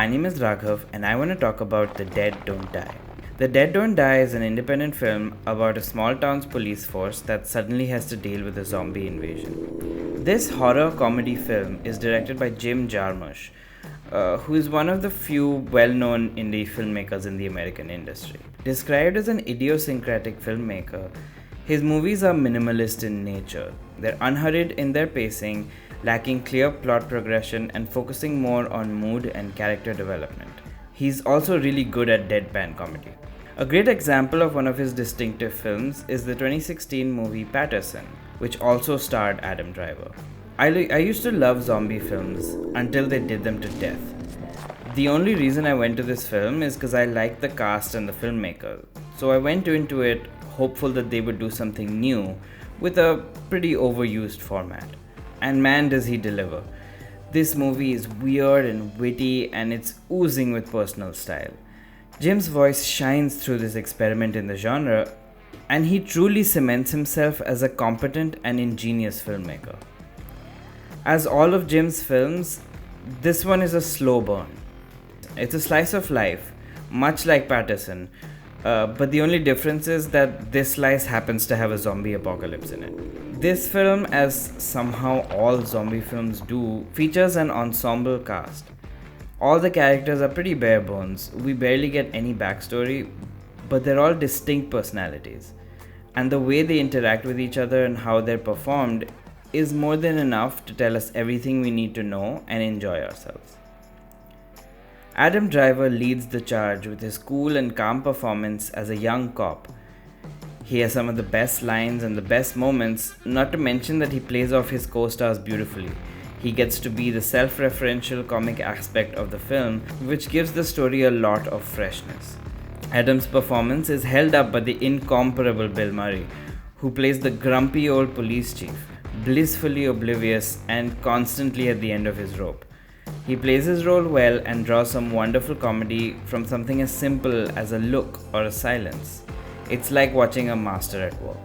My name is Raghav and I want to talk about The Dead Don't Die. The Dead Don't Die is an independent film about a small town's police force that suddenly has to deal with a zombie invasion. This horror comedy film is directed by Jim Jarmusch, who is one of the few well-known indie filmmakers in the American industry. Described as an idiosyncratic filmmaker, his movies are minimalist in nature. They're unhurried in their pacing, lacking clear plot progression and focusing more on mood and character development. He's also really good at deadpan comedy. A great example of one of his distinctive films is the 2016 movie Patterson, which also starred Adam Driver. I used to love zombie films until they did them to death. The only reason I went to this film is because I liked the cast and the filmmaker, so I went into it hopeful that they would do something new with a pretty overused format. And man, does he deliver. This movie is weird and witty, and it's oozing with personal style. Jim's voice shines through this experiment in the genre, and he truly cements himself as a competent and ingenious filmmaker. As all of Jim's films, this one is a slow burn. It's a slice of life, much like Patterson, but the only difference is that this slice happens to have a zombie apocalypse in it. This film, as somehow all zombie films do, features an ensemble cast. All the characters are pretty bare bones. We barely get any backstory, but they're all distinct personalities. And the way they interact with each other and how they're performed is more than enough to tell us everything we need to know and enjoy ourselves. Adam Driver leads the charge with his cool and calm performance as a young cop. He has some of the best lines and the best moments, not to mention that he plays off his co-stars beautifully. He gets to be the self-referential comic aspect of the film, which gives the story a lot of freshness. Adam's performance is held up by the incomparable Bill Murray, who plays the grumpy old police chief, blissfully oblivious and constantly at the end of his rope. He plays his role well and draws some wonderful comedy from something as simple as a look or a silence. It's like watching a master at work.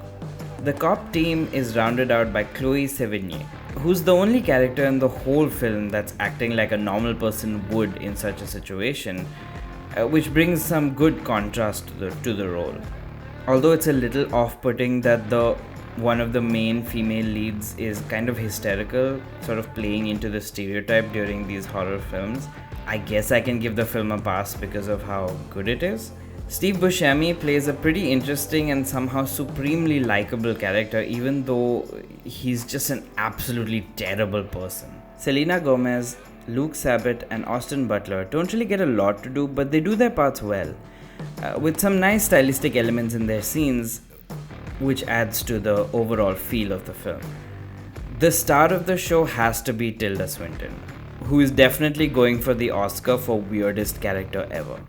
The cop team is rounded out by Chloë Sevigny, who's the only character in the whole film that's acting like a normal person would in such a situation, which brings some good contrast to the role. Although it's a little off-putting that one of the main female leads is kind of hysterical, sort of playing into the stereotype during these horror films, I guess I can give the film a pass because of how good it is. Steve Buscemi plays a pretty interesting and somehow supremely likable character, even though he's just an absolutely terrible person. Selena Gomez, Luke Sabat and Austin Butler don't really get a lot to do, but they do their parts well, with some nice stylistic elements in their scenes, which adds to the overall feel of the film. The star of the show has to be Tilda Swinton, who is definitely going for the Oscar for weirdest character ever.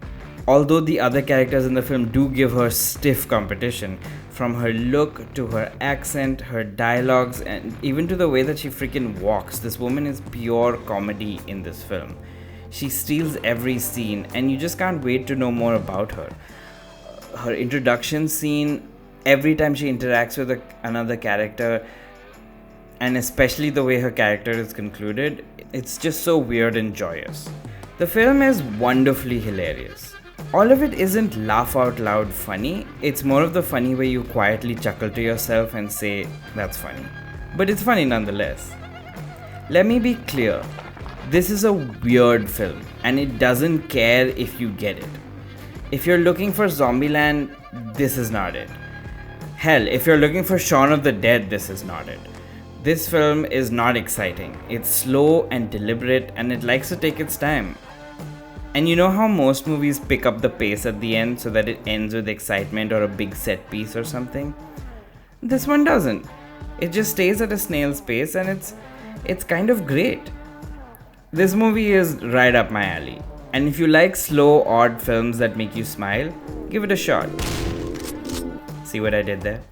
Although the other characters in the film do give her stiff competition, from her look to her accent, her dialogues, and even to the way that she freaking walks. This woman is pure comedy in this film. She steals every scene and you just can't wait to know more about her. Her introduction scene, every time she interacts with another character, and especially the way her character is concluded, it's just so weird and joyous. The film is wonderfully hilarious. All of it isn't laugh out loud funny, it's more of the funny where you quietly chuckle to yourself and say, that's funny. But it's funny nonetheless. Let me be clear, this is a weird film and it doesn't care if you get it. If you're looking for Zombieland, this is not it. Hell, if you're looking for Shaun of the Dead, this is not it. This film is not exciting. It's slow and deliberate and it likes to take its time. And you know how most movies pick up the pace at the end so that it ends with excitement or a big set piece or something? This one doesn't. It just stays at a snail's pace and it's kind of great. This movie is right up my alley. And if you like slow, odd films that make you smile, give it a shot. See what I did there?